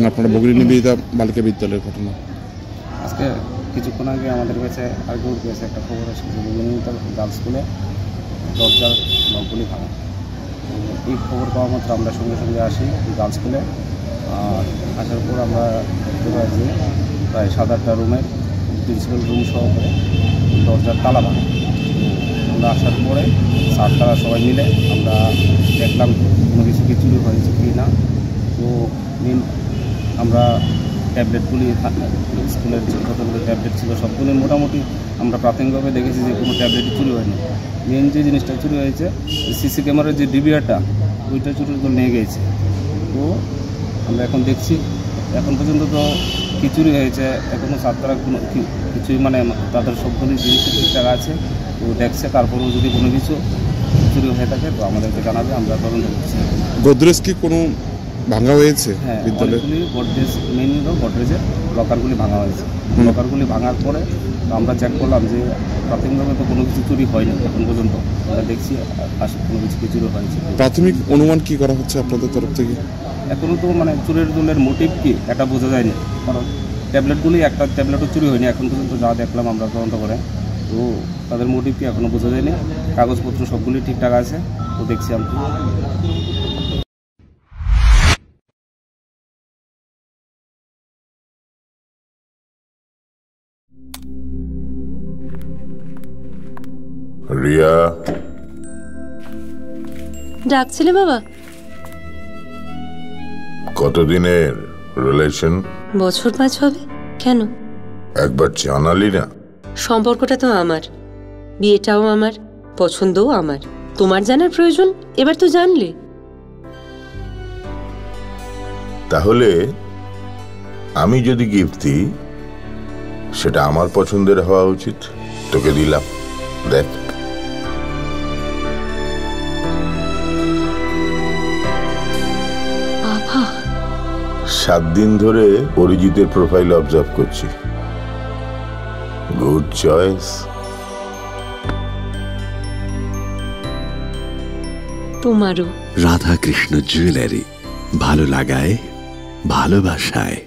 আপনারা বগরি নিবেদিতা বালিকা বিদ্যালয়ের ঘটনা? আজকে কিছুক্ষণ আগে আমাদের কাছে আর্গুর কেছে একটা খবর আসছে যে বগরি নিবেদিতা গার্লস স্কুলে দরজার লকগুলি ভাঙা। তো এই খবর পাওয়া মাত্র আমরা সঙ্গে সঙ্গে আসি গার্লস স্কুলে। আসার পর আমরা দেখতে পাই যে প্রায় 7-8টা রুমের প্রিন্সিপাল রুম সহকারে দরজার তালা ভাঙা। আমরা আসার পরে স্যার তারা সবাই মিলে আমরা দেখলাম কোনো কিছু কি চুরি হয়েছে কি না। তো মেন আমরা ট্যাবলেটগুলি স্কুলের যে কতগুলো ট্যাবলেট ছিল সবগুলি মোটামুটি আমরা প্রাথমিকভাবে দেখেছি যে কোনো ট্যাবলেটই চুরি হয়নি। মেন যে জিনিসটা চুরি হয়েছে সিসি ক্যামেরার যে ডিভিআরটা ওইটা চুরি করে নিয়ে গেছে। তো আমরা এখন দেখছি এখন পর্যন্ত তো কী চুরি হয়েছে এখনও ছাত্ররা কোনো কিছুই মানে তাদের সবগুলি জিনিসের ঠিকঠাক আছে। তো দেখছে তারপরেও যদি কোনো কিছু চুরি হয়ে থাকে তো আমাদেরকে জানাবে, আমরা তদন্ত করছি। গোদরেজ কি কোনো ভাঙা হয়েছে? হ্যাঁ, অনেকগুলি গোদরেজ মেন হলো গোদরেজের লকারগুলি ভাঙা হয়েছে। লকারগুলি ভাঙার পরে তো আমরা চেক করলাম যে প্রাথমিকভাবে তো কোনো কিছু চুরি হয়নি এখন পর্যন্ত। আমরা দেখছি কোনো কিছু কি চুরি হয়েছে। প্রাথমিক অনুমান কি করা হচ্ছে আপনাদের তরফ থেকে? এখনও তো মানে চুরের দলের মোটিভ কি এটা বোঝা যায়নি, কারণ ট্যাবলেটগুলি একটা ট্যাবলেটও চুরি হয়নি এখন পর্যন্ত যা দেখলাম আমরা তদন্ত করে। তো তাদের মোটিভ কি এখনও বোঝা যায়নি। কাগজপত্র সবগুলি ঠিকঠাক আছে, তো দেখছি আমরা। রিয়া, ডাকছিলে বাবা? কতদিনের রিলেশন? বছর 5 হবে। কেন? একবার জানালি না? সম্পর্কটা তো আমার, বিয়েটাও আমার, পছন্দও আমার। তোমার জানার প্রয়োজন এবার তো জানলে। তাহলে আমি যদি গিফট দিই সেটা আমার পছন্দের হওয়া উচিত। তোকে দিলাম, দেখ। বাবা, 7 দিন ধরে অরিজিতের প্রোফাইল অবজার্ভ করছি। Good choice. তোমারও। রাধাকৃষ্ণ জুয়েলারি, ভালো লাগায় ভালোবাসায়।